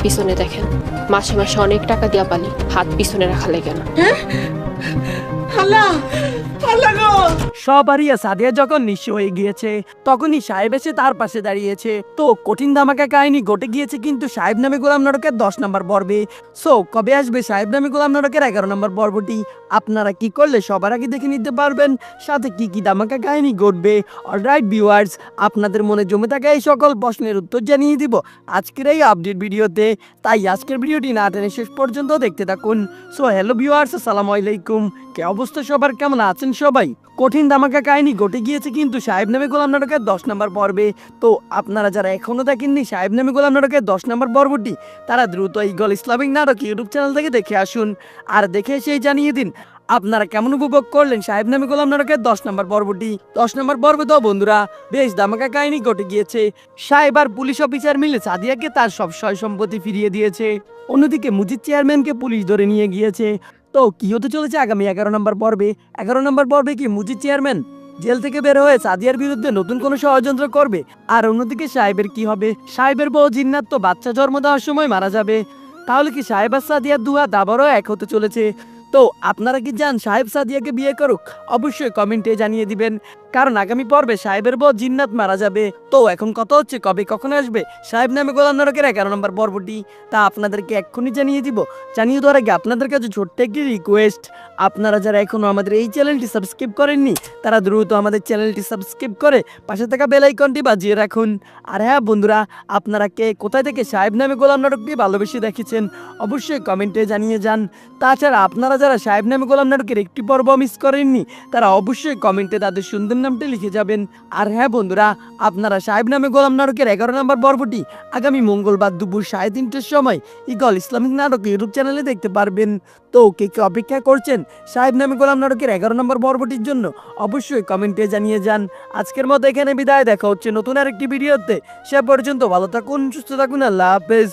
পিছনে দেখেন, মাসে মাসে অনেক টাকা দিয়া পালি, হাত পিছনে রাখা লাগে না। সবারই সাদিয়া যখন নিঃস্ব হয়ে গিয়েছে তখনই সাহেব এসে তার পাশে দাঁড়িয়েছে। তো কঠিন ধামাকা কাহিনী ঘটে গিয়েছে কিন্তু সাহেব নামে গোলাম নাটকের 10 নম্বর পর্বে। সো কবে আসবে সাহেব নামে গোলাম নাটকের 11 নম্বর পর্বটি? আপনারা কি করলে সবার আগে দেখে নিতে পারবেন, সাথে কি কি ধামাকা কাহিনী ঘটবে। অলরাইট ভিউয়ার্স, আপনাদের মনে জমে থাকা এই সকল প্রশ্নের উত্তর জানিয়ে দিব আজকের এই আপডেট ভিডিওতে। তাই আজকের ভিডিওটি না টেনে শেষ পর্যন্ত দেখতে থাকুন। সো হ্যালো ভিউয়ার্স, আসসালামু আলাইকুম। কি অবস্থা সবার, কেমন আছেন সবাই? কঠিন ধামাকা কাহিনী ঘটে গিয়েছে কিন্তু সাহেব নামে গোলাম নাটকের 10 নম্বর পর্বে। তো আপনারা যারা এখনো দেখেননি সাহেব নামে গোলাম নাটকের 10 নম্বর পর্বটি, তারা দ্রুত ইগল ইসলামিক নাটক ইউটিউব চ্যানেল থেকে দেখে আসুন। আর দেখে এসেই জানিয়ে দিন আপনারা কেমন উপভোগ করলেন সাহেব নামে গোলাম নাটকের 10 নম্বর পর্বটি। 10 নম্বর পর্ব তো বন্ধুরা বেশ ধামাকা কাহিনী ঘটে গিয়েছে। সাহেব আর পুলিশ অফিসার মিলে সাদিয়াকে তার সব সয় সম্পত্তি ফিরিয়ে দিয়েছে। অন্যদিকে মুজিদ চেয়ারম্যানকে পুলিশ ধরে নিয়ে গিয়েছে। তো কি হতে চলেছে আগামী 11 নম্বর পর্বে? 11 নম্বর পর্বে কি মুজিদ চেয়ারম্যান জেল থেকে বের হয়ে সাদিয়ার বিরুদ্ধে নতুন কোনো ষড়যন্ত্র করবে? আর অন্যদিকে সাহেবের কি হবে? সাহেবের বউ জিন্নাত তো বাচ্চা জন্ম দেওয়ার সময় মারা যাবে। তাহলে কি সাহেব আর সাদিয়ার দুহাত আবারও এক হতে চলেছে? তো আপনারা কি চান সাহেব সাদিয়াকে বিয়ে করুক? অবশ্যই কমেন্টে জানিয়ে দিবেন, কারণ আগামী পর্বে সাহেবের বউ জিন্নাত মারা যাবে। তো এখন কথা হচ্ছে কবে কখন আসবে সাহেব নামে গোলাম নাটকের 11 নম্বর পর্বটি, তা আপনাদেরকে এক্ষুনি জানিয়ে দিব। জানিয়ে দেওয়ার আগে আপনাদের কাছে ছোট্ট একটি রিকোয়েস্ট, আপনারা যারা এখনো আমাদের এই চ্যানেলটি সাবস্ক্রাইব করেননি তারা দ্রুত আমাদের চ্যানেলটি সাবস্ক্রাইব করে পাশে থাকা বেল আইকনটি বাজিয়ে রাখুন। আর হ্যাঁ বন্ধুরা, আপনারা কে কোথায় থেকে সাহেব নামে গোলাম নাটকটি ভালোবেসে দেখেছেন অবশ্যই কমেন্টে জানিয়ে যান। তাছাড়া আপনারা যারা সাহেব নামে গোলাম নাটকের একটি পর্ব মিস করেননি তারা অবশ্যই কমেন্টে তাদের সুন্দর নামটি লিখে যাবেন। আর হ্যাঁ বন্ধুরা, আপনারা সাহেব নামে গোলাম নাটকের 11 নম্বর পর্বটি আগামী মঙ্গলবার দুপুর 3:30টার সময় ইগল ইসলামিক নাটক ইউটিউব চ্যানেলে দেখতে পারবেন। তো কে কে অপেক্ষা করছেন সাহেব নামে গোলাম নাটকের 11 নম্বর পর্বটির জন্য অবশ্যই কমেন্টে জানিয়ে যান। আজকের মতো এখানে বিদায়, দেখা হচ্ছে নতুন আরেকটি ভিডিওতে। সে পর্যন্ত ভালো থাকুন, সুস্থ থাকুন, আল্লাহ হাফেজ।